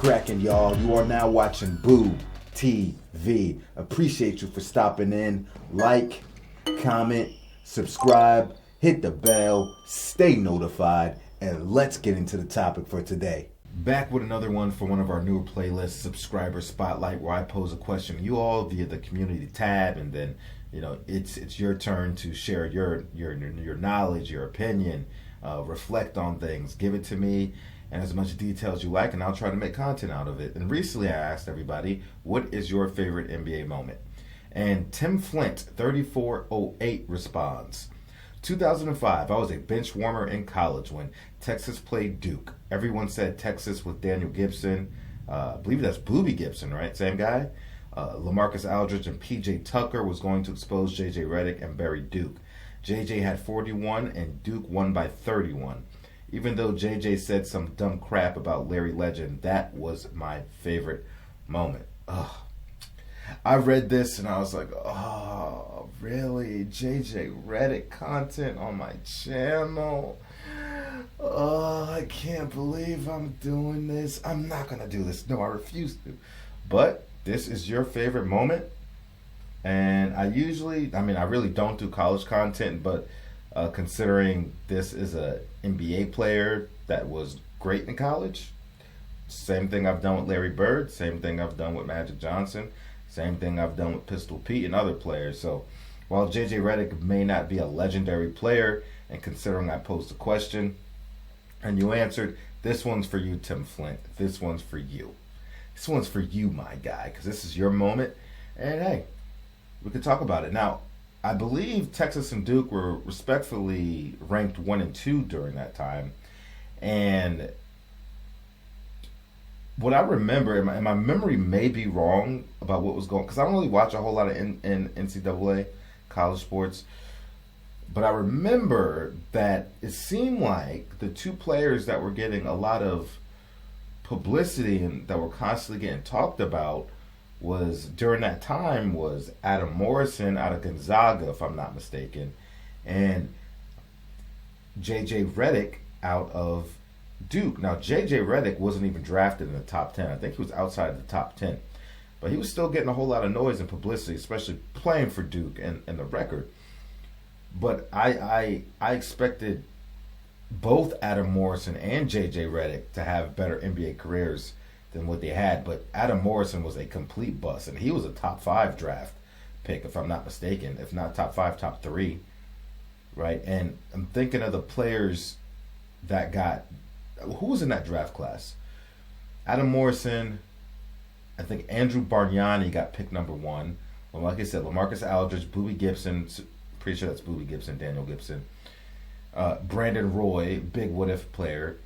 cracking, y'all? You are now watching Boo TV. Appreciate you for stopping in. Like, comment, subscribe, hit the bell, stay notified, and let's get into the topic for today. Back with another one for one of our newer playlists, Subscriber Spotlight, where I pose a question to you all via the community tab, and then it's your turn to share your knowledge, your opinion, reflect on things, give it to me, and as much detail as you like, and I'll try to make content out of it. And recently I asked everybody, what is your favorite NBA moment? And Tim Flint, 3408, responds, 2005, I was a bench warmer in college when Texas played Duke. Everyone said Texas with Daniel Gibson. I believe that's Boobie Gibson, right? Same guy? LaMarcus Aldridge and P.J. Tucker was going to expose J.J. Redick and bury Duke. J.J. had 41 and Duke won by 31. Even though J.J. said some dumb crap about Larry Legend, that was my favorite moment. Ugh. I read this and I was like, oh, really? J.J. Redick content on my channel? Oh, I can't believe I'm doing this. I'm not going to do this. No, I refuse to. But this is your favorite moment. And I really don't do college content, but considering this is a NBA player that was great in college, same thing I've done with Larry Bird, same thing I've done with Magic Johnson, same thing I've done with Pistol Pete and other players. So while J.J. Redick may not be a legendary player, and considering I posed a question and you answered, this one's for you, Tim Flint. This one's for you. This one's for you, my guy, because this is your moment. And hey, we could talk about it. Now, I believe Texas and Duke were respectfully ranked 1 and 2 during that time. And what I remember, and my memory may be wrong about what was going, because I don't really watch a whole lot of in NCAA college sports, but I remember that it seemed like the two players that were getting a lot of publicity and that were constantly getting talked about during that time was Adam Morrison out of Gonzaga, if I'm not mistaken, and J.J. Redick out of Duke. Now, J.J. Redick wasn't even drafted in the top 10. I think he was outside the top 10. But he was still getting a whole lot of noise and publicity, especially playing for Duke and the record. But I expected both Adam Morrison and J.J. Redick to have better NBA careers than what they had. But Adam Morrison was a complete bust, and he was a top 5 draft pick, if I'm not mistaken. If not top 5, top 3. Right? And I'm thinking of the players that got... Who was in that draft class? Adam Morrison, I think Andrew Bargnani got picked number 1. Well, like I said, LaMarcus Aldridge, Boobie Gibson, pretty sure that's Boobie Gibson, Daniel Gibson. Brandon Roy, big what-if player.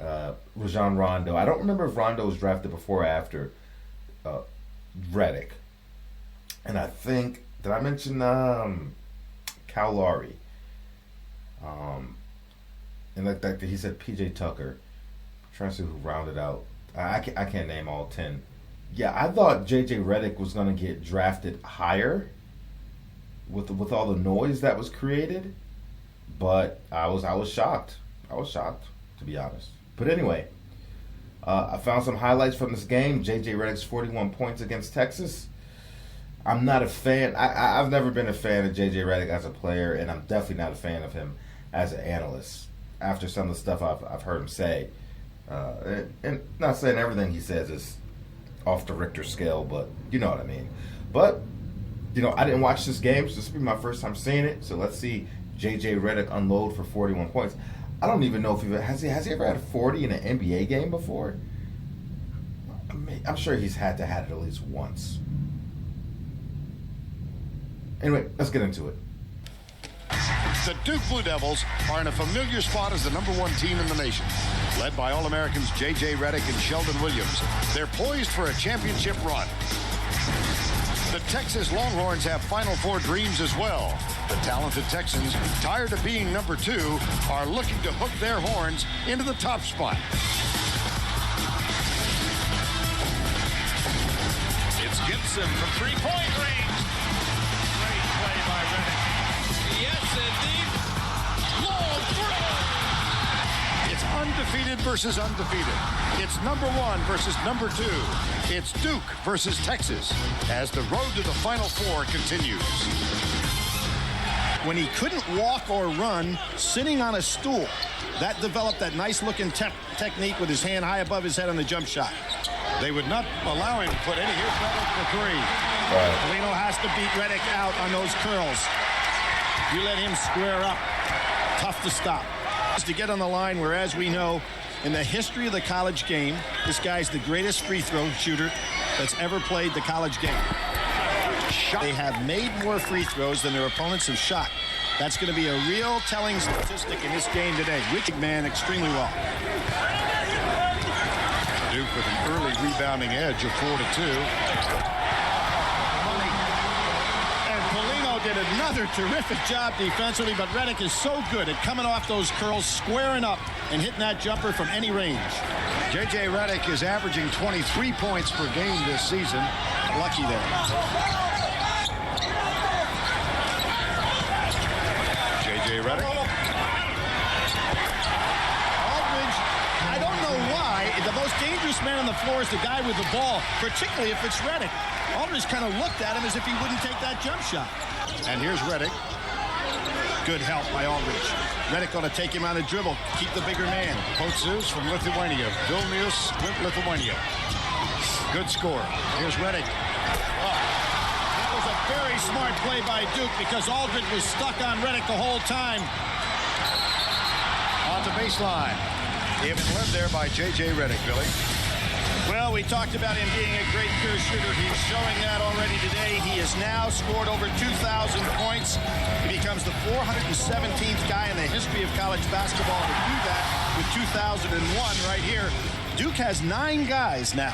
Rajon Rondo. I don't remember if Rondo was drafted before or after Redick. And I think, did I mention Cal Lowry? And like he said P.J. Tucker. I'm trying to see who rounded out. I can't name all 10. Yeah, I thought J.J. Redick was going to get drafted higher with all the noise that was created, but I was shocked. I was shocked, to be honest. But anyway, I found some highlights from this game. J.J. Redick's 41 points against Texas. I'm not a fan. I've never been a fan of J.J. Redick as a player, and I'm definitely not a fan of him as an analyst. After some of the stuff I've heard him say, and not saying everything he says is off the Richter scale, but you know what I mean. But I didn't watch this game, so this will be my first time seeing it. So let's see J.J. Redick unload for 41 points. I don't even know if has he ever had 40 in an NBA game before? I'm sure he's had to have it at least once. Anyway, let's get into it. The Duke Blue Devils are in a familiar spot as the #1 team in the nation. Led by All-Americans J.J. Redick and Sheldon Williams, they're poised for a championship run. The Texas Longhorns have Final Four dreams as well. The talented Texans, tired of being number 2, are looking to hook their horns into the top spot. It's Gibson from three-point range. Great play by Redick. Yes, indeed. Long throw. It's undefeated versus undefeated. It's number 1 versus number 2. It's Duke versus Texas as the road to the Final Four continues. When he couldn't walk or run, sitting on a stool, that developed that nice-looking technique with his hand high above his head on the jump shot. They would not allow him to put any. Here's Redick for 3. Polino has to beat Redick out on those curls. You let him square up, tough to stop. To get on the line where, as we know, in the history of the college game, this guy's the greatest free throw shooter that's ever played the college game. They have made more free throws than their opponents have shot. That's going to be a real telling statistic in this game today. Which man extremely well. Duke with an early rebounding edge of 4-2. Did another terrific job defensively, but Redick is so good at coming off those curls, squaring up, and hitting that jumper from any range. J.J. Redick is averaging 23 points per game this season. Lucky there. J.J. Redick. Aldridge, I don't know why. The most dangerous man on the floor is the guy with the ball, particularly if it's Redick. Aldridge kind of looked at him as if he wouldn't take that jump shot. And here's Redick. Good help by Aldridge. Redick going to take him on a dribble, keep the bigger man. Potsius from Lithuania. Vilnius, Lithuania. Good score. Here's Redick. That was a very smart play by Duke because Aldridge was stuck on Redick the whole time. On the baseline. It was led there by J.J. Redick, Billy. Well, we talked about him being a great pure shooter. He's showing that already today. He has now scored over 2,000 points. He becomes the 417th guy in the history of college basketball to do that with 2001 right here. Duke has 9 guys now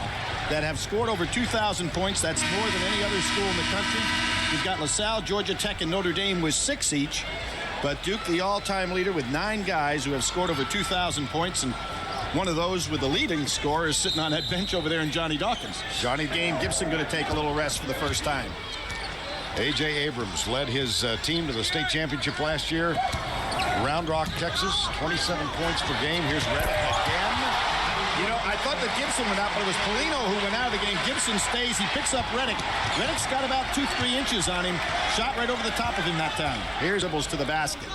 that have scored over 2,000 points. That's more than any other school in the country. We've got LaSalle, Georgia Tech, and Notre Dame with 6 each. But Duke, the all-time leader with 9 guys who have scored over 2,000 points. And one of those with the leading scorer is sitting on that bench over there in Johnny Dawkins. Johnny Game Gibson going to take a little rest for the first time. A.J. Abrams led his team to the state championship last year. Round Rock, Texas, 27 points per game. Here's Redick again. You know, I thought that Gibson went out, but it was Polino who went out of the game. Gibson stays. He picks up Redick. Redick's got about 2-3 inches on him. Shot right over the top of him that time. Here's dribbles to the basket.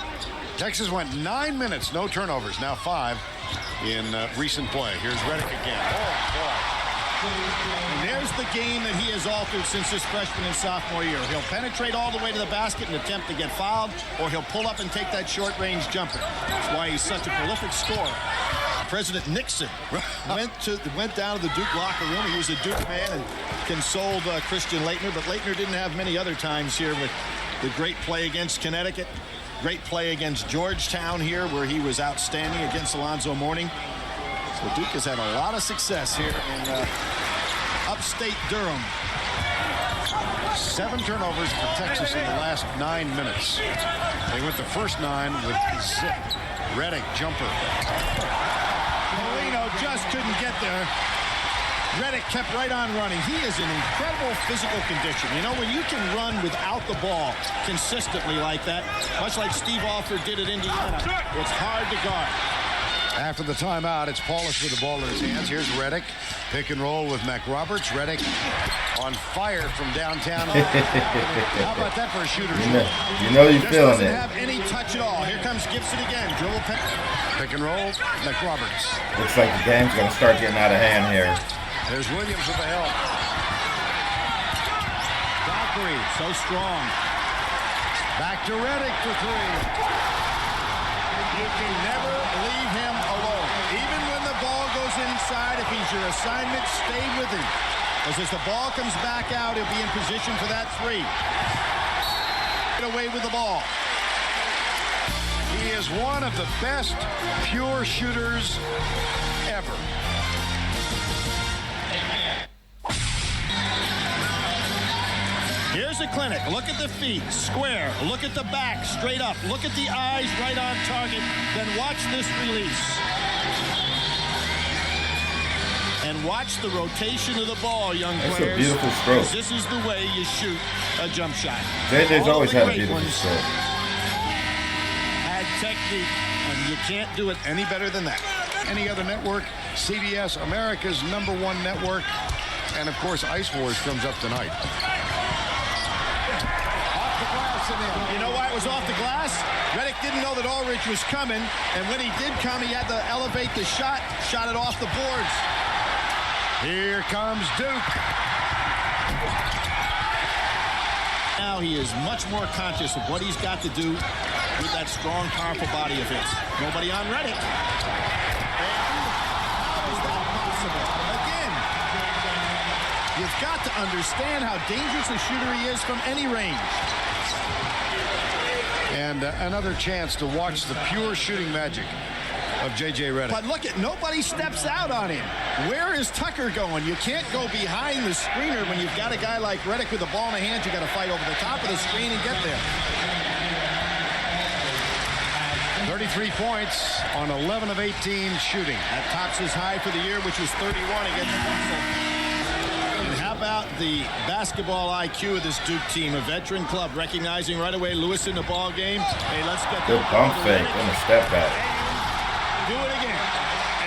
Texas went 9 minutes, no turnovers. Now 5 in recent play. Here's Redick again. Oh, boy. And there's the game that he has altered since his freshman and sophomore year. He'll penetrate all the way to the basket and attempt to get fouled, or he'll pull up and take that short-range jumper. That's why he's such a prolific scorer. President Nixon went down to the Duke locker room. He was a Duke man and consoled Christian Laettner, but Laettner didn't have many other times here with the great play against Connecticut. Great play against Georgetown here where he was outstanding against Alonzo Mourning. So Duke has had a lot of success here in upstate Durham. 7 turnovers for Texas in the last 9 minutes. They went the first 9 with zip. Redick jumper. Polino just couldn't get there. Redick kept right on running. He is in incredible physical condition. You know, when you can run without the ball consistently like that, much like Steve Alford did at Indiana, it's hard to guard. After the timeout, it's Paulus with the ball in his hands. Here's Redick. Pick and roll with McRoberts. Redick on fire from downtown. How about that for a shooter? You know you're feeling it. Doesn't have any touch at all. Here comes Gibson again. Dribble pick and roll. McRoberts. Looks like the game's going to start getting out of hand here. There's Williams with the help. Valkyrie, so strong. Back to Redick for 3. You can never leave him alone. Even when the ball goes inside, if he's your assignment, stay with him. Because as the ball comes back out, he'll be in position for that 3. Get away with the ball. He is one of the best pure shooters ever. Here's a clinic. Look at the feet, square. Look at the back, straight up. Look at the eyes, right on target. Then watch this release. And watch the rotation of the ball, young players. That's a beautiful stroke. This is the way you shoot a jump shot. JJ's always had a beautiful stroke. Had technique, and you can't do it any better than that. any other network. CBS, America's #1 network. And, of course, Ice Wars comes up tonight. Off the glass and in. You know why it was off the glass? Redick didn't know that Ulrich was coming, and when he did come, he had to elevate the shot it off the boards. Here comes Duke. Now he is much more conscious of what he's got to do with that strong, powerful body of his. Nobody on Redick. How is that possible? Again, you've got to understand how dangerous a shooter he is from any range. And another chance to watch the pure shooting magic of J.J. Redick. But look at, nobody steps out on him. Where is Tucker going? You can't go behind the screener when you've got a guy like Redick with the ball in the hands. You got to fight over the top of the screen and get there. 33 points on 11 of 18 shooting. That tops his high for the year, which was 31 against Russell. And how about the basketball IQ of this Duke team? A veteran club recognizing right away Lewis in the ball game. Hey, let's get Good pump fake and a step back. Do it again.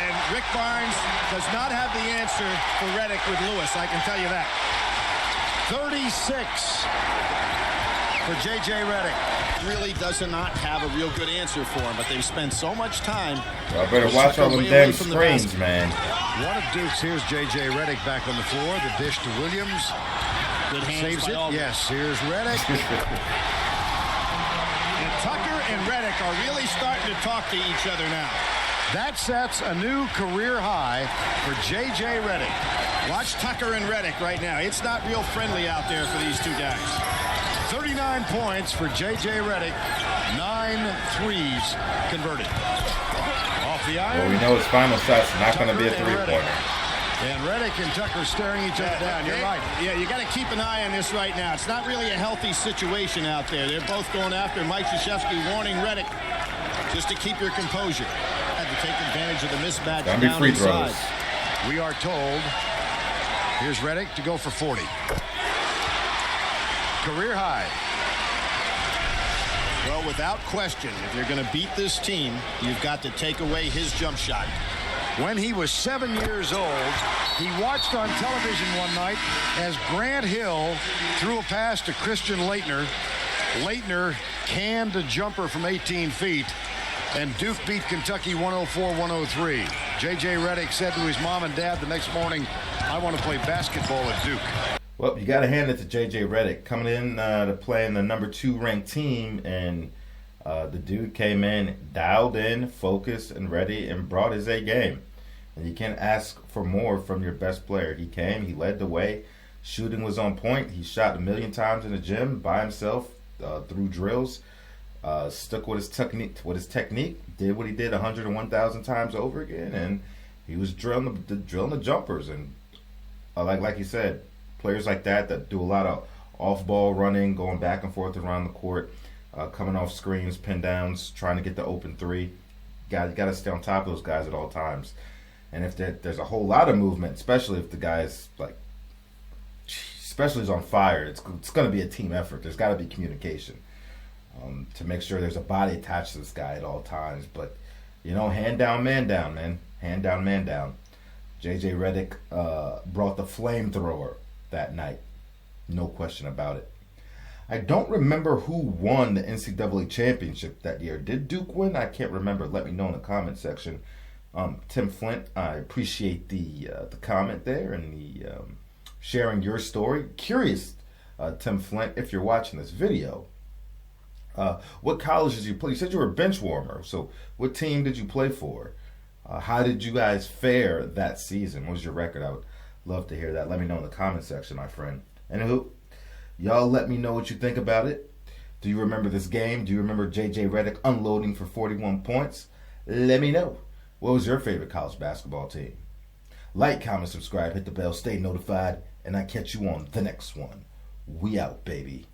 And Rick Barnes does not have the answer for Redick with Lewis, I can tell you that. 36 for J.J. Redick. Really does not have a real good answer for him, but they've spent so much time. Y'all better watch all them damn screens, man. One of Duke's. Here's J.J. Redick back on the floor. The dish to Williams. Good hands Saves by it. Aldridge. Yes, here's Redick. And Tucker and Redick are really starting to talk to each other now. That sets a new career high for J.J. Redick. Watch Tucker and Redick right now. It's not real friendly out there for these two guys. 39 points for J.J. Redick. 9 threes converted. Off the iron. Well, we know his final shot's not going to be a three-pointer. And Redick and Tucker staring each other down. You're right. Yeah, you got to keep an eye on this right now. It's not really a healthy situation out there. They're both going after Mike Krzyzewski, warning Redick just to keep your composure. Had to take advantage of the mismatch Gonna be down free inside. throws. We are told. Here's Redick to go for 40. Career high. Well, without question, if you're going to beat this team, you've got to take away his jump shot. When he was 7 years old, he watched on television one night as Grant Hill threw a pass to Christian Laettner. Laettner canned a jumper from 18 feet, and Duke beat Kentucky 104-103. J.J. Redick said to his mom and dad the next morning, "I want to play basketball at Duke." Well, you got to hand it to J.J. Redick coming in to play in the #2 ranked team, and the dude came in, dialed in, focused, and ready, and brought his A game. And you can't ask for more from your best player. He came, he led the way. Shooting was on point. He shot a million times in the gym by himself through drills. Stuck with his technique. Did what he did 101,000 times over again, and he was drilling the jumpers. And like you said, players like that do a lot of off-ball running, going back and forth around the court, coming off screens, pin downs, trying to get the open three. You got to stay on top of those guys at all times. And if there's a whole lot of movement, especially if the guy's especially is on fire, it's going to be a team effort. There's got to be communication to make sure there's a body attached to this guy at all times. But, hand down, man down, man. Hand down, man down. J.J. Redick brought the flamethrower that night. No question about it. I don't remember who won the NCAA championship that year. Did Duke win? I can't remember. Let me know in the comment section. Tim Flint, I appreciate the comment there and the sharing your story. Curious, Tim Flint, if you're watching this video, what college did you play? You said you were a bench warmer. So what team did you play for? How did you guys fare that season? What was your record? I would love to hear that. Let me know in the comment section, my friend. Anywho, y'all let me know what you think about it. Do you remember this game? Do you remember J.J. Redick unloading for 41 points? Let me know. What was your favorite college basketball team? Like, comment, subscribe, hit the bell, stay notified, and I catch you on the next one. We out, baby.